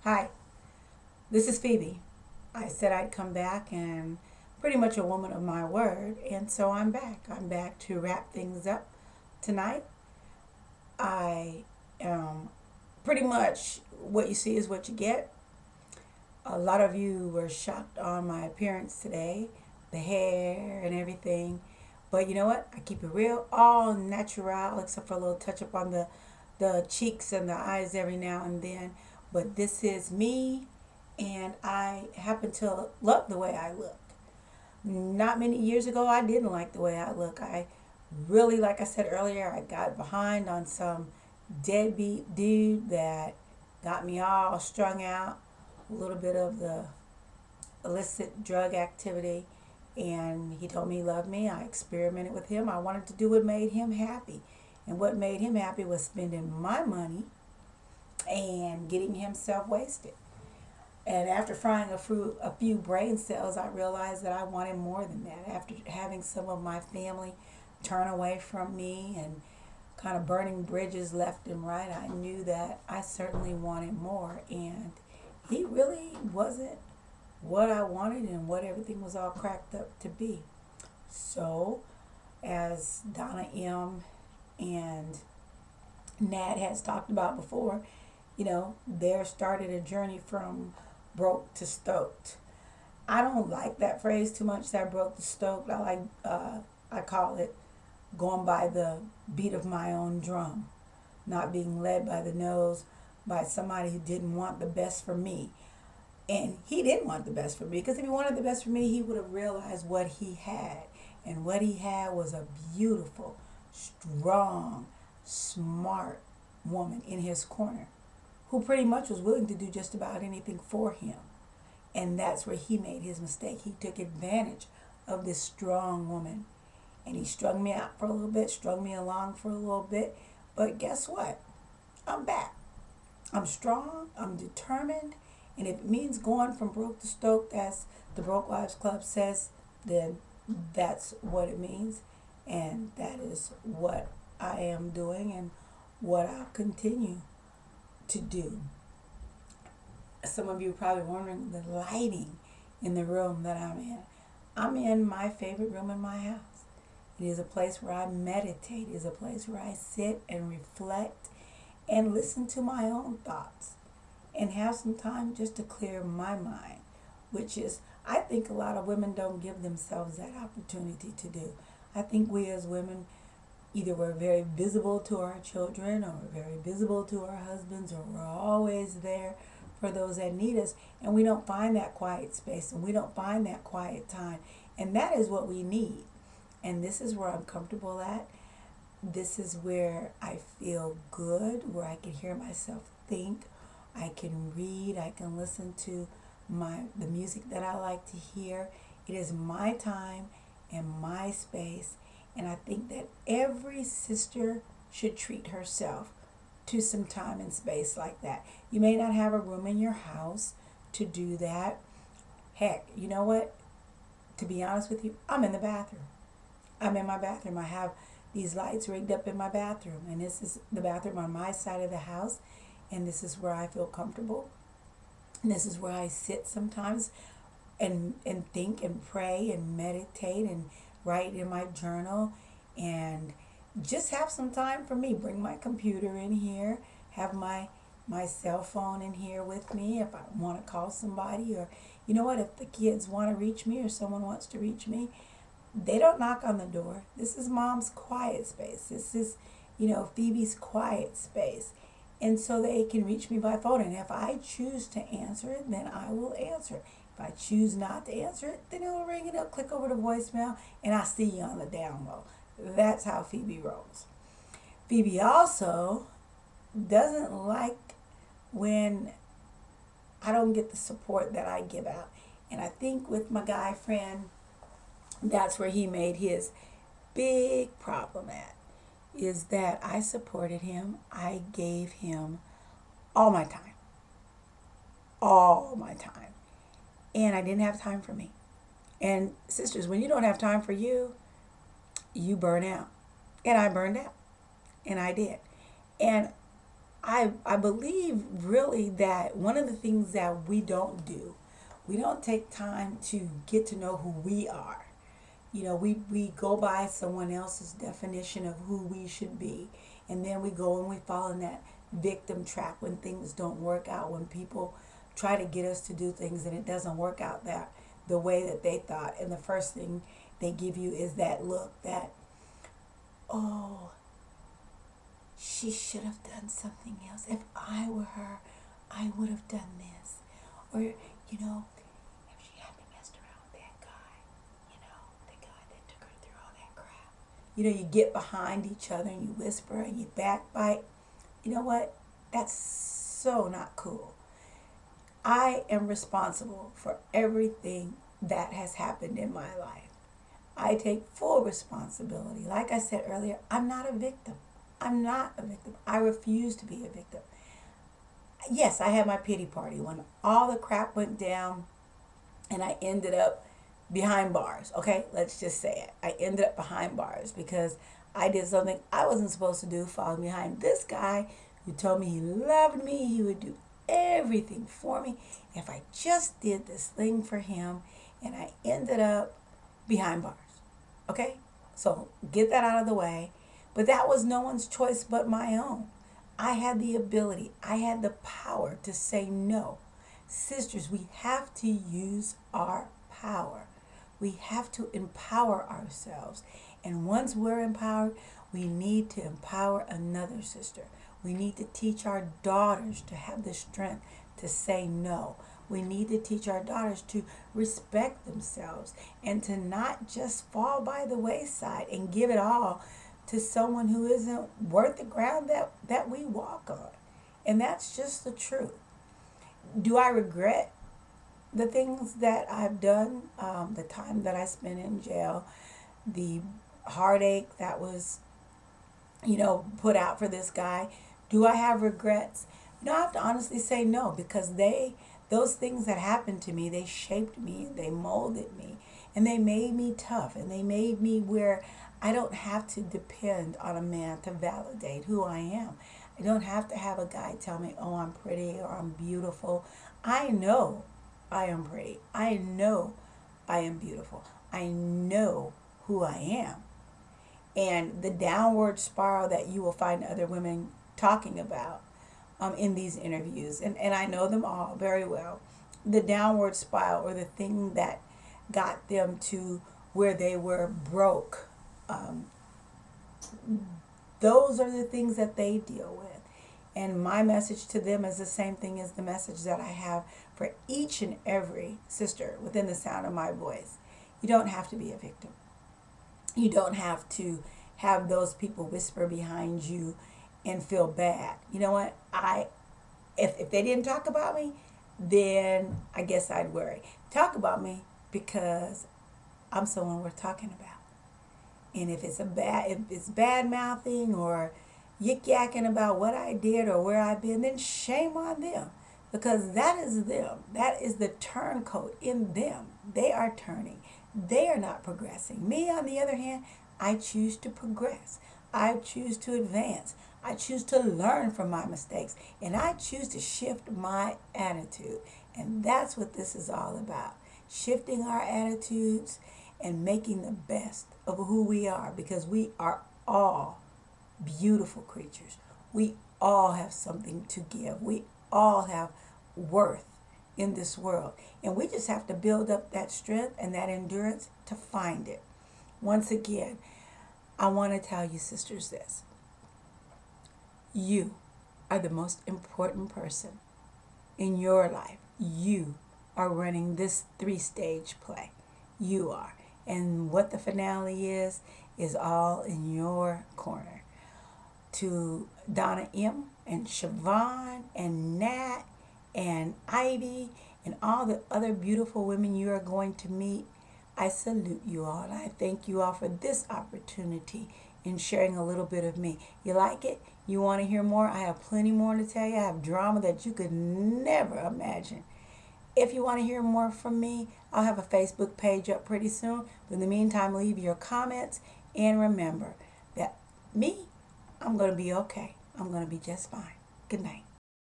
Hi, this is Phoebe. I said I'd come back and pretty much a woman of my word, and so I'm back. I'm back to wrap things up tonight. I am pretty much what you see is what you get. A lot of you were shocked on my appearance today, the hair and everything. But you know what? I keep it real, all natural, except for a little touch up on the cheeks and the eyes every now and then. But this is me, and I happen to love the way I look. Not many years ago, I didn't like the way I look. I really, like I said earlier, I got behind on some deadbeat dude that got me all strung out, a little bit of the illicit drug activity, and he told me he loved me. I experimented with him. I wanted to do what made him happy. And what made him happy was spending my money and getting himself wasted. And after frying a few brain cells, I realized that I wanted more than that. After having some of my family turn away from me and kind of burning bridges left and right, I knew that I certainly wanted more. And he really wasn't what I wanted and what everything was all cracked up to be. So, as Donna M and Nat has talked about before, there started a journey from broke to stoked. I don't like that phrase too much, that broke to stoked. I call it going by the beat of my own drum, not being led by the nose by somebody who didn't want the best for me. And he didn't want the best for me, because if he wanted the best for me, he would have realized what he had. And what he had was a beautiful, strong, smart woman in his corner who pretty much was willing to do just about anything for him. And that's where he made his mistake. He took advantage of this strong woman. And he strung me out for a little bit, strung me along for a little bit. But guess what? I'm back. I'm strong, I'm determined, and if it means going from broke to stoked, as the Broke Wives Club says, then that's what it means. And that is what I am doing and what I'll continue to do. Some of you are probably wondering the lighting in the room that I'm in. I'm in my favorite room in my house. It is a place where I meditate. It is a place where I sit and reflect and listen to my own thoughts and have some time just to clear my mind, which is, I think a lot of women don't give themselves that opportunity to do. I think we as women, either we're very visible to our children, or we're very visible to our husbands, or we're always there for those that need us, and we don't find that quiet space, and we don't find that quiet time. And that is what we need. And this is where I'm comfortable at. This is where I feel good, where I can hear myself think. I can read, I can listen to the music that I like to hear. It is my time and my space. And I think that every sister should treat herself to some time and space like that. You may not have a room in your house to do that. Heck, you know what? To be honest with you, I'm in the bathroom. I'm in my bathroom. I have these lights rigged up in my bathroom, and this is the bathroom on my side of the house, and this is where I feel comfortable. And this is where I sit sometimes and think and pray and meditate and write in my journal and just have some time for me. Bring my computer in here, have my cell phone in here with me if I want to call somebody, or you know what, if the kids want to reach me or someone wants to reach me, they don't knock on the door. This is mom's quiet space. This is, Phoebe's quiet space. And so they can reach me by phone. And if I choose to answer it, then I will answer it. If I choose not to answer it, then it'll ring and it'll click over to voicemail, and I'll see you on the down low. That's how Phoebe rolls. Phoebe also doesn't like when I don't get the support that I give out. And I think with my guy friend, that's where he made his big problem at, is that I supported him. I gave him all my time. All my time. And I didn't have time for me. And sisters, when you don't have time for you, you burn out. And I burned out. And I did. And I believe really that one of the things that we don't take time to get to know who we are. You know, we go by someone else's definition of who we should be. And then we go and we fall in that victim trap when things don't work out, when people try to get us to do things and it doesn't work out that the way that they thought. And the first thing they give you is that look that, oh, she should have done something else. If I were her, I would have done this. Or, you know, if she hadn't messed around with that guy, you know, the guy that took her through all that crap. You know, you get behind each other and you whisper and you backbite. You know what? That's so not cool. I am responsible for everything that has happened in my life. I take full responsibility. Like I said earlier, I'm not a victim. I'm not a victim. I refuse to be a victim. Yes, I had my pity party when all the crap went down and I ended up behind bars. Okay, let's just say it. I ended up behind bars because I did something I wasn't supposed to do, falling behind this guy who told me he loved me, he would do everything for me if I just did this thing for him, and I ended up behind bars. Okay, so get that out of the way. But that was no one's choice but my own. I had the ability, I had the power to say no. Sisters, we have to use our power. We have to empower ourselves. And once we're empowered, we need to empower another sister. We need to teach our daughters to have the strength to say no. We need to teach our daughters to respect themselves and to not just fall by the wayside and give it all to someone who isn't worth the ground that we walk on. And that's just the truth. Do I regret the things that I've done, the time that I spent in jail, the heartache that was, put out for this guy? Do I have regrets? I have to honestly say no, because those things that happened to me, they shaped me, they molded me, and they made me tough, and they made me where I don't have to depend on a man to validate who I am. I don't have to have a guy tell me, oh, I'm pretty or I'm beautiful. I know I am pretty. I know I am beautiful. I know who I am. And the downward spiral that you will find other women talking about in these interviews, and I know them all very well, the downward spiral, or the thing that got them to where they were broke, those are the things that they deal with. And my message to them is the same thing as the message that I have for each and every sister within the sound of my voice. You don't have to be a victim. You don't have to have those people whisper behind you and feel bad. You know what? If they didn't talk about me, then I guess I'd worry. Talk about me because I'm someone worth talking about. And if it's bad mouthing or yik yakking about what I did or where I've been, then shame on them, because that is them. That is the turncoat in them. They are turning. They are not progressing. Me, on the other hand, I choose to progress. I choose to advance. I choose to learn from my mistakes. And I choose to shift my attitude. And that's what this is all about. Shifting our attitudes and making the best of who we are, because we are all beautiful creatures. We all have something to give. We all have worth in this world. And we just have to build up that strength and that endurance to find it. Once again, I want to tell you, sisters, this. You are the most important person in your life. You are running this 3-stage play. You are. And what the finale is all in your corner. To Donna M and Siobhan and Nat and Ivy and all the other beautiful women you are going to meet, I salute you all. And I thank you all for this opportunity in sharing a little bit of me. You like it? You want to hear more? I have plenty more to tell you. I have drama that you could never imagine. If you want to hear more from me, I'll have a Facebook page up pretty soon. But in the meantime, leave your comments. And remember that I'm going to be okay. I'm going to be just fine. Good night.